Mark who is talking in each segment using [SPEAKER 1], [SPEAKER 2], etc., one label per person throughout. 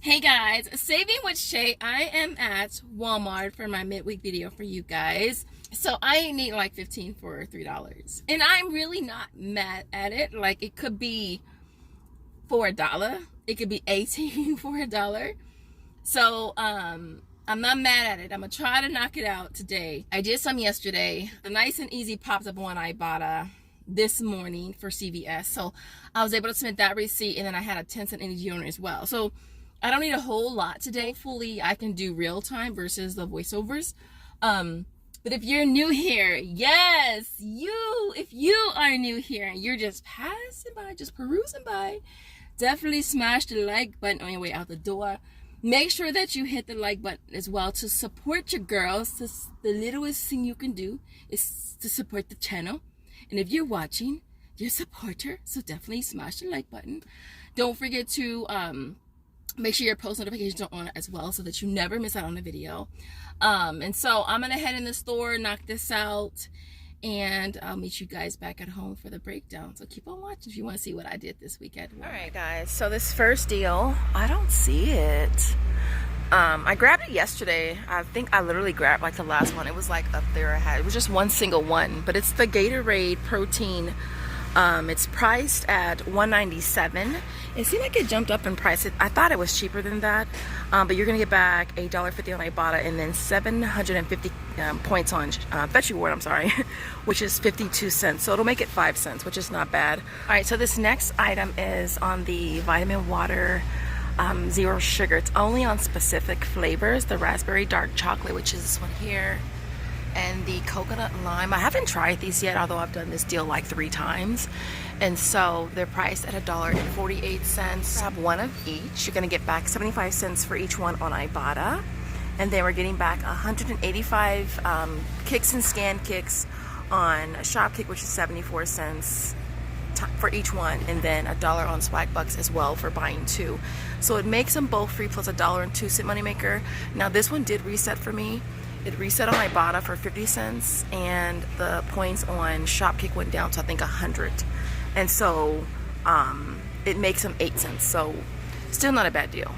[SPEAKER 1] Hey guys, Saving with Shay. I am at Walmart for my midweek video for you guys. So I need like 15 for $3. And I'm really not mad at it. Like it could be for $1. It could be 18 for $1. So I'm not mad at it. I'm gonna try to knock it out today. I did some yesterday. The Nice and Easy popped up on Ibotta this morning for CVS. So I was able to submit that receipt, and then I had a 10-cent energy owner as well. So I don't need a whole lot today. Hopefully I can do real time versus the voiceovers. But if you're new here, yes, if you are new here and you're just passing by, just perusing by, definitely smash the like button on your way out the door. Make sure that you hit the like button as well to support your girls. The littlest thing you can do is to support the channel. And if you're watching, you're a supporter, so definitely smash the like button. Don't forget to make sure your post notifications are on as well so that you never miss out on a video. And so I'm gonna head in the store, knock this out, and I'll meet you guys back at home for the breakdown. So keep on watching if you want to see what I did this weekend. All right guys, so this first deal, I don't see it. I grabbed it yesterday. I think I literally grabbed like the last one. It was like up there. It was just one single one, but it's the Gatorade protein. It's priced at $197. It seemed like it jumped up in price. I thought it was cheaper than that, but you're gonna get back $1.50 on Ibotta and then 750 points on Fetch Reward, I'm sorry, which is 52 cents. So it'll make it 5 cents, which is not bad. All right, so this next item is on the vitamin water zero sugar. It's only on specific flavors, the raspberry dark chocolate, which is this one here, and the coconut lime. I haven't tried these yet, although I've done this deal like 3 times. And so they're priced at $1.48. Have one of each. You're gonna get back 75 cents for each one on Ibotta. And then we're getting back 185 kicks and scan kicks on Shopkick, which is 74 cents for each one, and then $1 on Swagbucks as well for buying 2. So it makes them both free plus $1.02 moneymaker. Now this one did reset for me. It reset on Ibotta for 50 cents, and the points on Shopkick went down to I think 100. And so it makes them 8 cents. So still not a bad deal.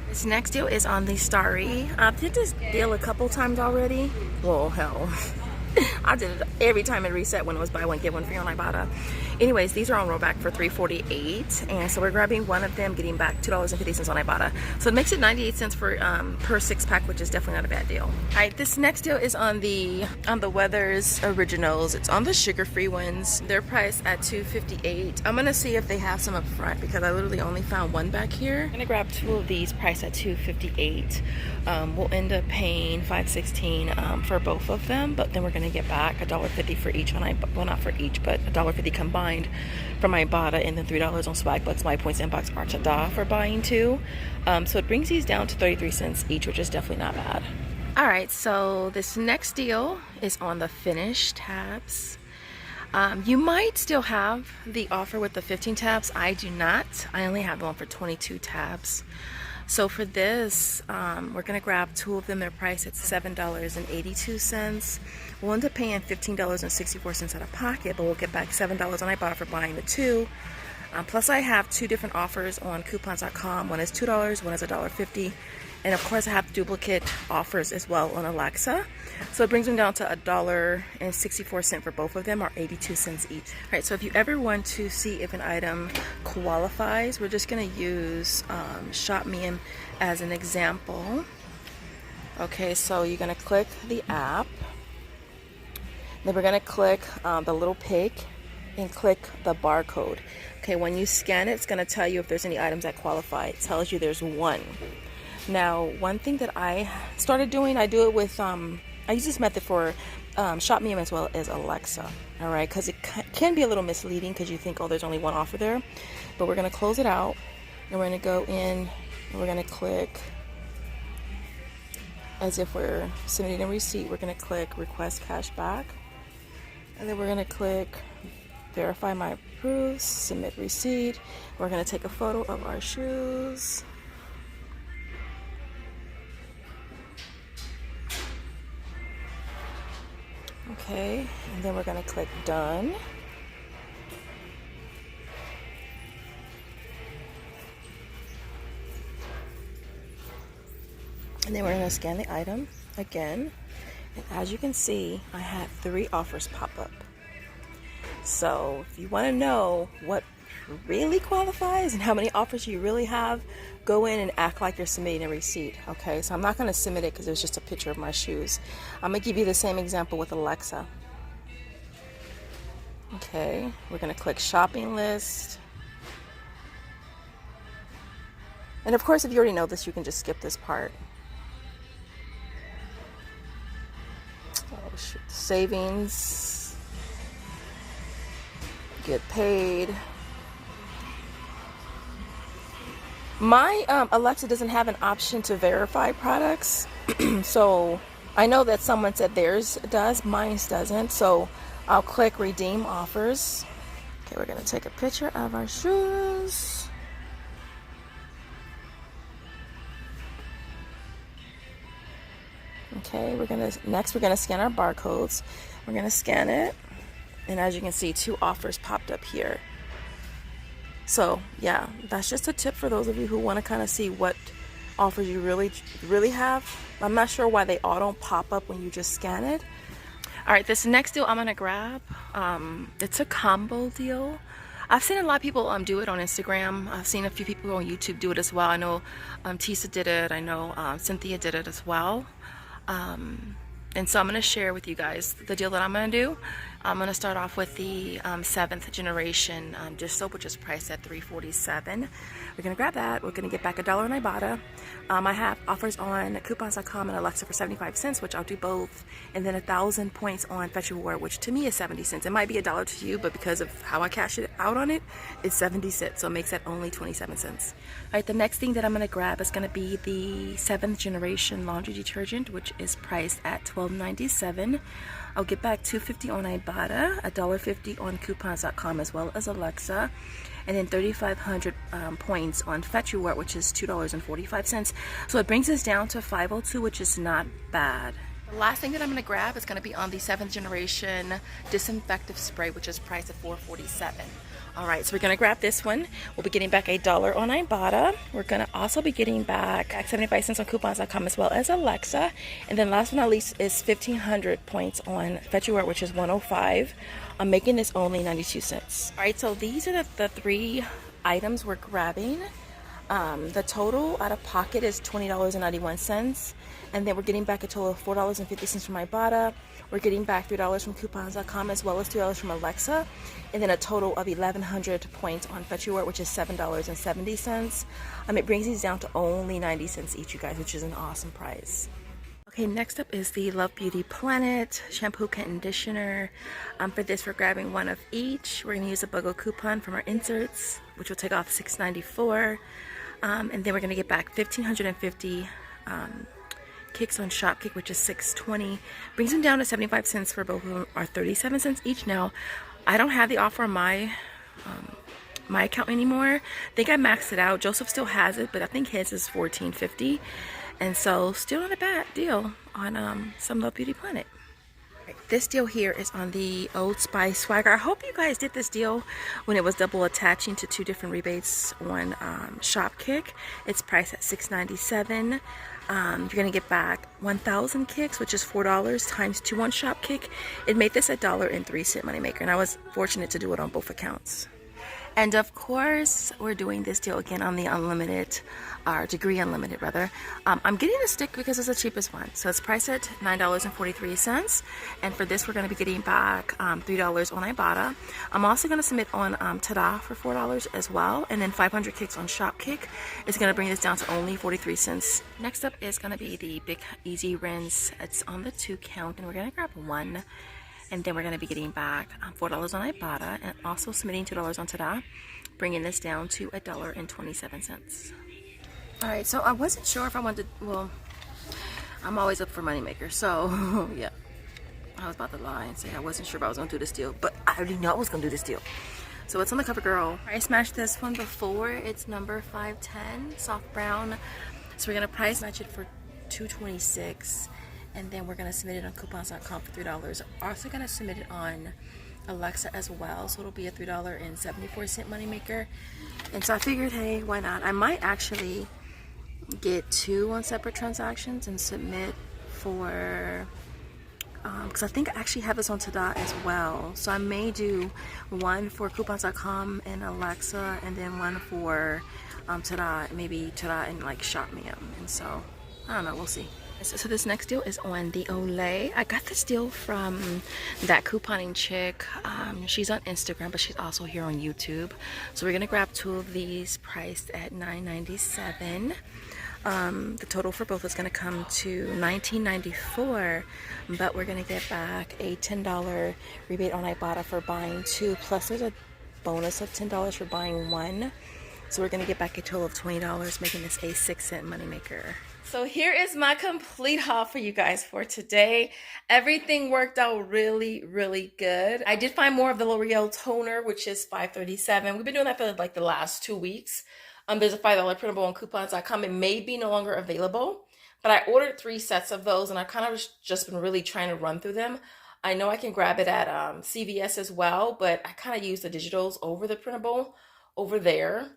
[SPEAKER 1] This next deal is on the Starry. I did this deal a couple times already. Well, hell. I did it every time it reset when it was buy one get one free on Ibotta. Anyways, these are on rollback for $3.48, and so we're grabbing one of them, getting back $2.50 on Ibotta. So it makes it 98 cents for per 6-pack, which is definitely not a bad deal. All right, this next deal is on the Weathers Originals. It's on the sugar-free ones. They're priced at $2.58. I'm gonna see if they have some up front because I literally only found one back here. I'm gonna grab 2 of these, priced at $2.58. We'll end up paying $5.16 for both of them, but then we're gonna get back $1.50 for each on well, not for each, but $1.50 combined from Ibotta, and then $3 on Swagbucks, My Points Inbox, or Tada for buying 2. So it brings these down to 33 cents each, which is definitely not bad. All right, so this next deal is on the Finish tabs. You might still have the offer with the 15 tabs. I do not. I only have the one for 22 tabs. So for this, we're gonna grab 2 of them. They're priced at $7.82. We'll end up paying $15.64 out of pocket, but we'll get back $7 on Ibotta for buying the 2. Plus I have 2 different offers on coupons.com. One is $2, one is $1.50. And of course I have duplicate offers as well on Alexa. So it brings them down to $1.64 for both of them, or 82 cents each. All right, so if you ever want to see if an item qualifies, we're just gonna use ShopMe as an example. Okay, so you're gonna click the app. Then we're gonna click the little pig and click the barcode. Okay, when you scan it, it's gonna tell you if there's any items that qualify. It tells you there's 1. Now, one thing that I started doing, I do it with, I use this method for ShopMe as well as Alexa, all right? Because it can be a little misleading because you think, oh, there's only one offer there. But we're gonna close it out, and we're gonna go in, and we're gonna click, as if we're submitting a receipt, we're gonna click Request Cash Back. And then we're gonna click Verify My Proofs, Submit Receipt. We're gonna take a photo of our shoes. Okay, and then we're gonna click Done. And then we're gonna scan the item again. And as you can see, I had 3 offers pop up. So if you wanna know what really qualifies and how many offers you really have, go in and act like you're submitting a receipt. Okay, so I'm not going to submit it because it's just a picture of my shoes. I'm going to give you the same example with Alexa. Okay, we're going to click shopping list, and of course if you already know this, you can just skip this part. Oh shoot. Savings, get paid. My Alexa doesn't have an option to verify products. So I know that someone said theirs does, mine doesn't. So I'll click redeem offers. Okay, we're gonna take a picture of our shoes. Okay, we're gonna scan our barcodes. We're gonna scan it, and as you can see, 2 offers popped up here. So yeah, that's just a tip for those of you who want to kind of see what offers you really have. I'm not sure why they all don't pop up when you just scan it. All right, this next deal I'm gonna grab, it's a combo deal. I've seen a lot of people do it on Instagram. I've seen a few people on YouTube do it as well. I know Tisa did it. I know Cynthia did it as well. And so I'm going to share with you guys the deal that I'm going to do. I'm going to start off with the 7th generation dish soap, which is priced at $3.47. We're going to grab that. We're going to get back $1 on Ibotta. I have offers on coupons.com and Alexa for 75 cents, which I'll do both. And then 1,000 points on Fetch Reward, which to me is 70 cents. It might be $1 to you, but because of how I cash it out on it, it's 70 cents. So it makes that only 27 cents. All right, the next thing that I'm going to grab is going to be the 7th generation laundry detergent, which is priced at $12.97. I'll get back $2.50 on Ibotta, $1.50 on coupons.com as well as Alexa, and then 3,500 points on Fetch Reward, which is $2.45. So it brings us down to $5.02, which is not bad. The last thing that I'm going to grab is going to be on the 7th generation disinfectant spray, which is priced at $4.47. All right, so we're going to grab this one. We'll be getting back $1 on Ibotta. We're going to also be getting back 75 cents on coupons.com as well as Alexa. And then last but not least is 1,500 points on Fetch Reward, which is $1.05. I'm making this only 92 cents. All right, so these are the 3 items we're grabbing. The total out of pocket is $20.91. And then we're getting back a total of $4.50 from Ibotta. We're getting back $3 from coupons.com as well as $2 from Alexa. And then a total of 1,100 points on Fetch Reward, which is $7.70. It brings these down to only 90 cents each, you guys, which is an awesome price. Okay, next up is the Love Beauty Planet shampoo conditioner. For this, we're grabbing 1 of each. We're going to use a BOGO coupon from our inserts, which will take off $6.94. And then we're going to get back 1,550 kicks on Shopkick, which is $6.20. Brings them down to 75 cents for both of them, or 37 cents each. Now, I don't have the offer on my account anymore. I think I maxed it out. Joseph still has it, but I think his is $14.50. And so, still not a bad deal on some Love Beauty Planet. This deal here is on the Old Spice Swagger. I hope you guys did this deal when it was double attaching to 2 different rebates on Shopkick. It's priced at $6.97. You're going to get back 1,000 kicks, which is $4 times 2 on Shopkick. It made this $1.03 moneymaker, and I was fortunate to do it on both accounts. And of course, we're doing this deal again on the unlimited, or degree unlimited rather. I'm getting the stick because it's the cheapest one. So it's priced at $9.43. And for this, we're going to be getting back $3 on Ibotta. I'm also going to submit on Tada for $4 as well. And then 500 kicks on Shopkick. It's going to bring this down to only 43 cents. Next up is going to be the Big Easy Rinse. It's on the 2 count, and we're going to grab 1. And then we're going to be getting back $4 on Ibotta and also submitting $2 on Tada, bringing this down to $1.27. Alright, so I wasn't sure if I wanted to, well, I'm always up for moneymaker, so yeah. I was about to lie and say I wasn't sure if I was going to do this deal, but I already know I was going to do this deal. So it's on the CoverGirl. I smashed this one before. It's number 510, soft brown. So we're going to price match it for $2.26. And then we're going to submit it on coupons.com for $3. Also going to submit it on Alexa as well. So it'll be a $3.74 moneymaker. And so I figured, hey, why not? I might actually get 2 on separate transactions and submit for, because I think I actually have this on Tada as well. So I may do one for coupons.com and Alexa, and then one for Tada, maybe Tada and like Shopmium. And so I don't know, we'll see. So this next deal is on the Olay. I got this deal from that couponing chick. She's on Instagram, but she's also here on YouTube. So we're gonna grab 2 of these priced at $9.97. The total for both is going to come to $19.94, but we're going to get back a $10 rebate on Ibotta for buying 2, plus there's a bonus of $10 for buying 1. So we're going to get back a total of $20, making this a 6-cent moneymaker. So here is my complete haul for you guys for today. Everything worked out really, really good. I did find more of the L'Oreal toner, which is $5.37. We've been doing that for like the last 2 weeks. There's a $5 printable on coupons.com. It may be no longer available, but I ordered 3 sets of those, and I kind of just been really trying to run through them. I know I can grab it at CVS as well, but I kind of use the digitals over the printable over there.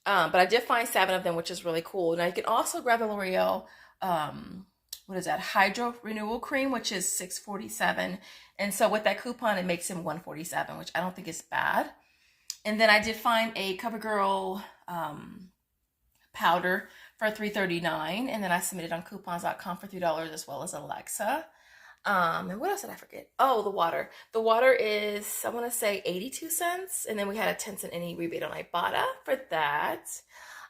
[SPEAKER 1] But I did find 7 of them, which is really cool. Now you can also grab the L'Oreal, what is that, Hydro Renewal Cream, which is $6.47. And so with that coupon, it makes him $1.47, which I don't think is bad. And then I did find a CoverGirl powder for $3.39, and then I submitted on coupons.com for $3 as well as Alexa. And what else did I forget? Oh, the water. The water is, I want to say 82 cents, and then we had a 10-cent any rebate on Ibotta for that.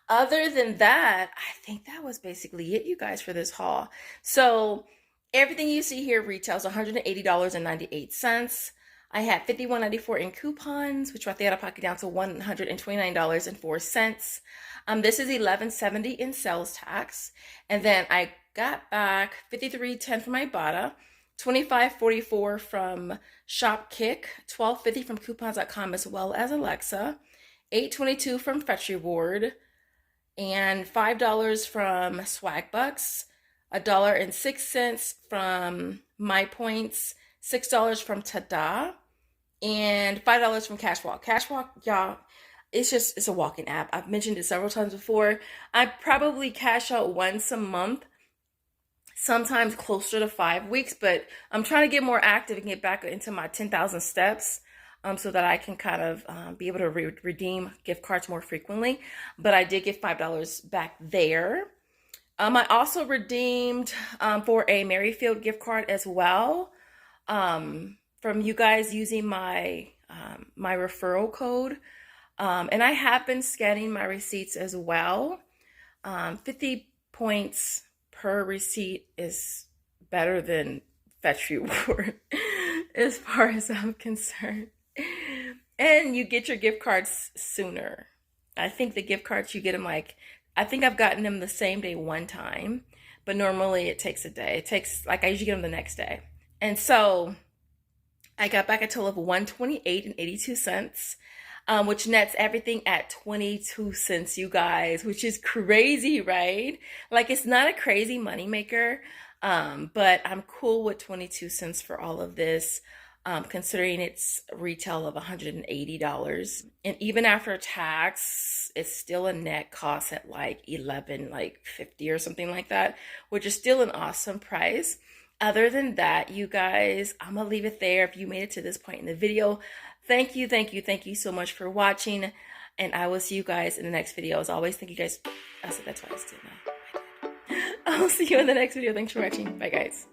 [SPEAKER 1] Other than that, I think that was basically it, you guys, for this haul. So everything you see here retails $180.98. I had $51.94 in coupons, which brought the out-of-pocket down to $129.04. This is $11.70 in sales tax. And then I got back $53.10 from Ibotta, $25.44 from Shopkick, $12.50 from coupons.com as well as Alexa, $8.22 from Fetch Reward, and $5 from Swagbucks, $1.06 from MyPoints, $6 from Tada, and $5 from Cashwalk. Cashwalk, y'all, it's a walking app. I've mentioned it several times before. I probably cash out once a month, sometimes closer to 5 weeks, but I'm trying to get more active and get back into my 10,000 steps so that I can kind of be able to redeem gift cards more frequently. But I did get $5 back there. I also redeemed for a Merrifield gift card as well, from you guys using my my referral code, and I have been scanning my receipts as well. 50 points per receipt is better than Fetch Reward as far as I'm concerned, and you get your gift cards sooner. I think the gift cards, you get them like, I think I've gotten them the same day one time, but normally it takes a day. It takes, like, I usually get them the next day. And so I got back a total of $128.82, which nets everything at 22 cents, you guys, which is crazy, right? Like, it's not a crazy moneymaker, but I'm cool with 22 cents for all of this, considering it's retail of $180. And even after tax, it's still a net cost at like $11.50 or something like that, which is still an awesome price. Other than that, you guys, I'm gonna leave it there. If you made it to this point in the video, thank you so much for watching, and I will see you guys in the next video. As always, thank you guys. I said that twice, didn't I? I'll see you in the next video. Thanks for watching. Bye, guys.